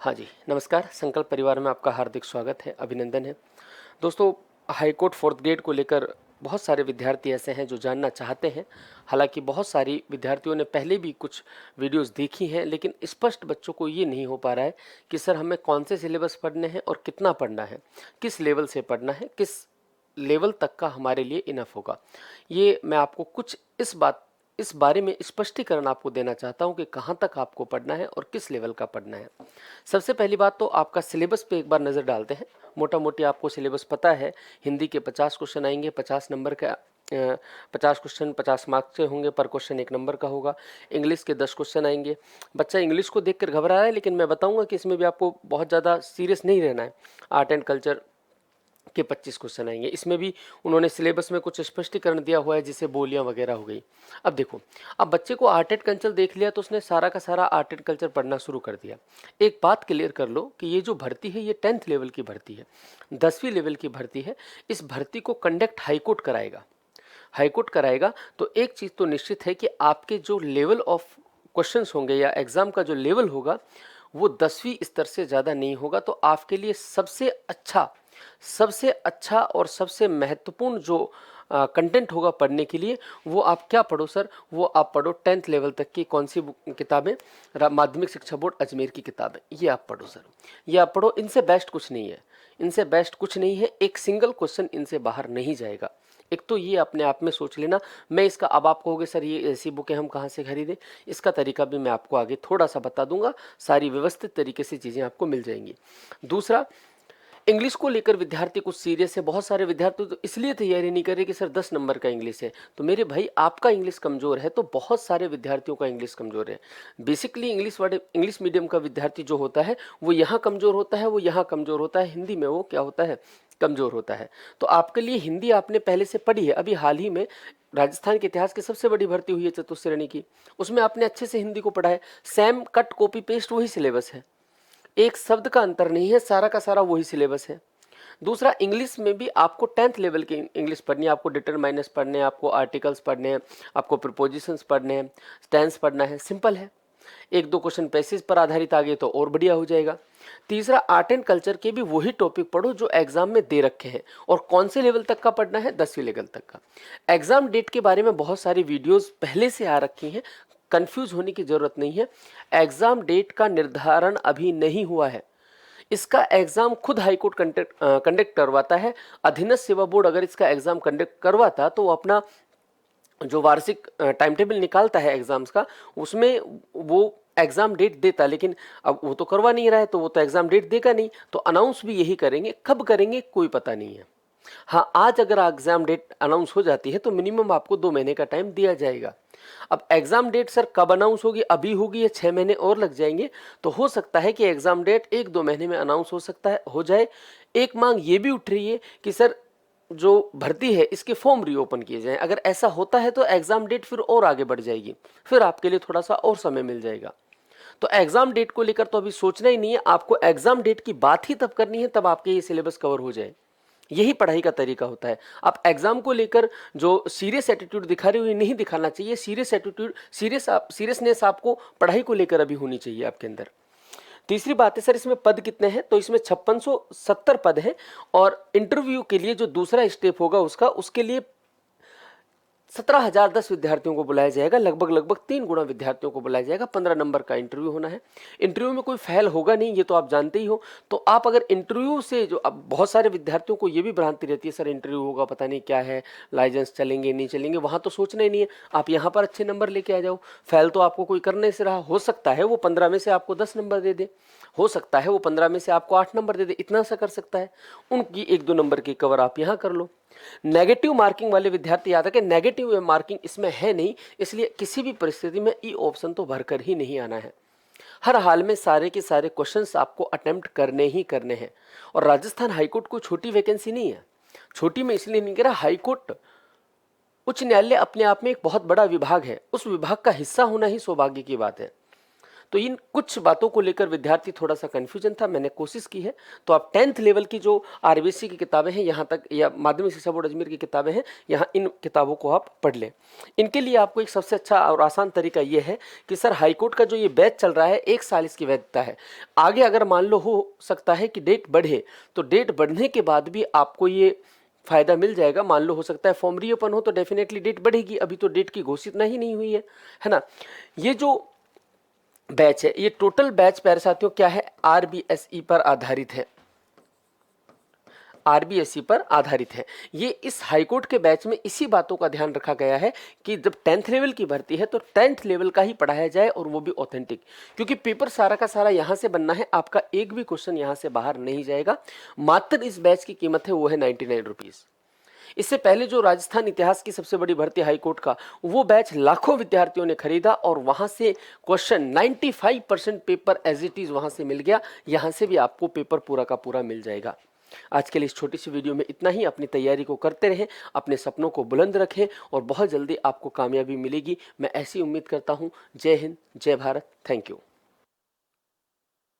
हाँ जी, नमस्कार। संकल्प परिवार में आपका हार्दिक स्वागत है, अभिनंदन है। दोस्तों, हाई कोर्ट 4th ग्रेड को लेकर बहुत सारे विद्यार्थी ऐसे हैं जो जानना चाहते हैं। हालांकि बहुत सारी विद्यार्थियों ने पहले भी कुछ वीडियोस देखी हैं, लेकिन स्पष्ट बच्चों को ये नहीं हो पा रहा है कि सर हमें कौन से सिलेबस पढ़ने हैं और कितना पढ़ना है, किस लेवल से पढ़ना है, किस लेवल तक का हमारे लिए इनफ होगा। ये मैं आपको कुछ इस बारे में स्पष्टीकरण आपको देना चाहता हूं कि कहां तक आपको पढ़ना है और किस लेवल का पढ़ना है। सबसे पहली बात तो आपका सिलेबस पे एक बार नज़र डालते हैं। मोटा मोटी आपको सिलेबस पता है। हिंदी के 50 क्वेश्चन आएंगे, 50 नंबर का 50 क्वेश्चन 50 मार्क्स के होंगे, पर क्वेश्चन 1 नंबर का होगा। इंग्लिश के 10 क्वेश्चन आएंगे। बच्चा इंग्लिश को देखकर घबरा रहा है, लेकिन मैं बताऊंगा कि इसमें भी आपको बहुत ज़्यादा सीरियस नहीं रहना है। आर्ट एंड कल्चर के 25 क्वेश्चन आएंगे। इसमें भी उन्होंने सिलेबस में कुछ स्पष्टीकरण दिया हुआ है, जिसे बोलियां वगैरह हो गई। अब देखो, अब बच्चे को आर्ट एंड कल्चर देख लिया तो उसने सारा का सारा आर्ट एंड कल्चर पढ़ना शुरू कर दिया। एक बात क्लियर कर लो कि ये जो भर्ती है ये 10th लेवल की भर्ती है, 10वीं लेवल की भर्ती है। इस भर्ती को कंडक्ट हाईकोर्ट कराएगा। हाईकोर्ट कराएगा तो एक चीज़ तो निश्चित है कि आपके जो लेवल ऑफ क्वेश्चंस होंगे या एग्ज़ाम का जो लेवल होगा वो 10वीं स्तर से ज़्यादा नहीं होगा। तो आपके लिए सबसे अच्छा और सबसे महत्वपूर्ण जो कंटेंट होगा पढ़ने के लिए, वो आप क्या पढ़ो सर? वो आप पढ़ो 10th लेवल तक की कौन सी किताबें? माध्यमिक शिक्षा बोर्ड अजमेर की किताबें, ये आप पढ़ो सर। ये आप पढ़ो, इनसे बेस्ट कुछ नहीं है। इनसे बेस्ट कुछ नहीं है। एक सिंगल क्वेश्चन इनसे बाहर नहीं जाएगा। एक तो ये अपने आप में सोच लेना। मैं इसका, अब आप कहोगे सर ये ऐसी बुकें हम कहाँ से खरीदें, इसका तरीका भी मैं आपको आगे थोड़ा सा बता दूंगा। सारी व्यवस्थित तरीके से चीज़ें आपको मिल जाएंगी। दूसरा, इंग्लिश को लेकर विद्यार्थी कुछ सीरियस है। बहुत सारे विद्यार्थी तो इसलिए तैयारी नहीं कर रहे कि सर 10 नंबर का इंग्लिश है। तो मेरे भाई, आपका इंग्लिश कमज़ोर है तो बहुत सारे विद्यार्थियों का इंग्लिश कमज़ोर है। बेसिकली इंग्लिश मीडियम का विद्यार्थी जो होता है वो यहाँ कमज़ोर होता है, वो यहाँ कमज़ोर होता है। हिंदी में वो क्या होता है? कमज़ोर होता है। तो आपके लिए हिंदी आपने पहले से पढ़ी है। अभी हाल ही में राजस्थान के इतिहास की सबसे बड़ी भर्ती हुई है चतुश्रेणी की, उसमें आपने अच्छे से हिंदी को पढ़ा है। सेम कट कॉपी पेस्ट वही सिलेबस है, एक शब्द का अंतर नहीं है, सारा का सारा वही सिलेबस है। दूसरा, इंग्लिश में भी आपको 10th लेवल की इंग्लिश पढ़नी है। आपको डिटरमाइनर्स पढ़ने हैं, आपको आर्टिकल्स पढ़ने हैं, आपको प्रीपोजिशंस पढ़ने हैं, टेंस पढ़ना है। सिंपल है। एक दो क्वेश्चन पैसेज पर आधारित आगे तो और बढ़िया हो जाएगा। तीसरा, आर्ट एंड कल्चर के भी वही टॉपिक पढ़ो जो एग्जाम में दे रखे हैं। और कौन से लेवल तक का पढ़ना है? 10वीं लेवल तक का। एग्जाम डेट के बारे में बहुत सारी वीडियोस पहले से आ रखी हैं, कंफ्यूज होने की जरूरत नहीं है। एग्जाम डेट का निर्धारण अभी नहीं हुआ है। इसका एग्जाम खुद हाईकोर्ट कंडक्ट करवाता है। अधीनस्थ सेवा बोर्ड अगर इसका एग्जाम कंडक्ट करवाता तो वो अपना जो वार्षिक टाइम टेबल निकालता है एग्जाम्स का, उसमें वो एग्जाम डेट देता। लेकिन अब वो तो करवा नहीं रहा है, तो वो तो एग्जाम डेट देगा नहीं। तो अनाउंस भी यही करेंगे, कब करेंगे कोई पता नहीं है। हाँ, आज अगर एग्जाम डेट अनाउंस हो जाती है तो मिनिमम आपको 2 महीने का टाइम दिया जाएगा। अब एग्जाम डेट सर कब अनाउंस होगी, अभी होगी या 6 महीने और लग जाएंगे? तो हो सकता है कि एग्जाम डेट 1-2 महीने में अनाउंस हो सकता है, हो जाए। एक मांग ये भी उठ रही है कि सर जो भर्ती है इसके फॉर्म रीओपन किए जाएं। अगर ऐसा होता है तो एग्जाम डेट फिर और आगे बढ़ जाएगी, फिर आपके लिए थोड़ा सा और समय मिल जाएगा। तो एग्जाम डेट को लेकर तो अभी सोचना ही नहीं है। आपको एग्जाम डेट की बात ही तब करनी है तब आपके ये सिलेबस कवर हो जाए। यही पढ़ाई का तरीका होता है। आप एग्जाम को लेकर जो सीरियस एटीट्यूड दिखा रहे हो, नहीं दिखाना चाहिए। सीरियस एटीट्यूड, सीरियसनेस आपको पढ़ाई को लेकर अभी होनी चाहिए आपके अंदर। तीसरी बात है सर इसमें पद कितने हैं? तो इसमें 5670 पद हैं। और इंटरव्यू के लिए जो दूसरा स्टेप होगा उसके लिए 17,010 विद्यार्थियों को बुलाया जाएगा। लगभग 3 गुना विद्यार्थियों को बुलाया जाएगा। 15 नंबर का इंटरव्यू होना है। इंटरव्यू में कोई फेल होगा नहीं, ये तो आप जानते ही हो। तो आप अगर इंटरव्यू से जो, अब बहुत सारे विद्यार्थियों को ये भी भ्रांति रहती है सर इंटरव्यू होगा पता नहीं क्या है, लाइसेंस चलेंगे नहीं चलेंगे, वहाँ तो सोचना ही नहीं है। आप यहाँ पर अच्छे नंबर लेके आ जाओ। फेल तो आपको कोई करने से रहा, हो सकता है वो 15 में से आपको 10 नंबर दे दे, हो सकता है वो 15 में से आपको 8 नंबर दे दे, इतना सा कर सकता है। उनकी 1-2 नंबर की कवर आप यहाँ कर लो। नेगेटिव मार्किंग वाले विद्यार्थी याद रखें, नेगेटिव मार्किंग इसमें है नहीं, इसलिए किसी भी परिस्थिति में ई ऑप्शन तो भरकर ही नहीं आना है। हर हाल में सारे के सारे क्वेश्चंस आपको अटेम्प्ट करने ही करने हैं। और राजस्थान हाईकोर्ट को छोटी वैकेंसी नहीं है। छोटी में इसलिए नहीं कह रहा, हाईकोर्ट उच्च न्यायालय अपने आप में एक बहुत बड़ा विभाग है। उस विभाग का हिस्सा होना ही सौभाग्य की बात है। तो इन कुछ बातों को लेकर विद्यार्थी थोड़ा सा कन्फ्यूजन था, मैंने कोशिश की है। तो आप 10th लेवल की जो आरबीएससी की किताबें हैं यहाँ तक, या माध्यमिक शिक्षा बोर्ड अजमेर की किताबें हैं, यहाँ इन किताबों को आप पढ़ लें। इनके लिए आपको एक सबसे अच्छा और आसान तरीका ये है कि सर हाईकोर्ट का जो ये बैच चल रहा है 1 साल इसकी वैधता है। आगे अगर मान लो हो सकता है कि डेट बढ़े, तो डेट बढ़ने के बाद भी आपको ये फायदा मिल जाएगा। मान लो हो सकता है फॉर्म रीओपन हो तो डेफिनेटली डेट बढ़ेगी, अभी तो डेट की घोषित नहीं हुई है ना। ये जो बैच है, ये टोटल बैच प्यारे साथियों क्या है, आरबीएसई पर आधारित है, आरबीएसई पर आधारित है। ये इस हाईकोर्ट के बैच में इसी बातों का ध्यान रखा गया है कि जब 10th लेवल की भर्ती है तो 10th लेवल का ही पढ़ाया जाए, और वो भी ऑथेंटिक, क्योंकि पेपर सारा का सारा यहाँ से बनना है, आपका एक भी क्वेश्चन यहाँ से बाहर नहीं जाएगा। मात्र इस बैच की कीमत है वो है 99 रुपीज़। इससे पहले जो राजस्थान इतिहास की सबसे बड़ी भर्ती हाईकोर्ट का, वो बैच लाखों विद्यार्थियों ने खरीदा और वहां से question 95% paper as it is वहां से मिल गया। यहां से भी आपको पेपर पूरा का पूरा मिल जाएगा। आज के लिए इस छोटी सी वीडियो में इतना ही। अपनी तैयारी को करते रहें, अपने सपनों को बुलंद रखें और बहुत जल्दी आपको कामयाबी मिलेगी, मैं ऐसी उम्मीद करता हूं। जय हिंद, जय भारत, थैंक यू।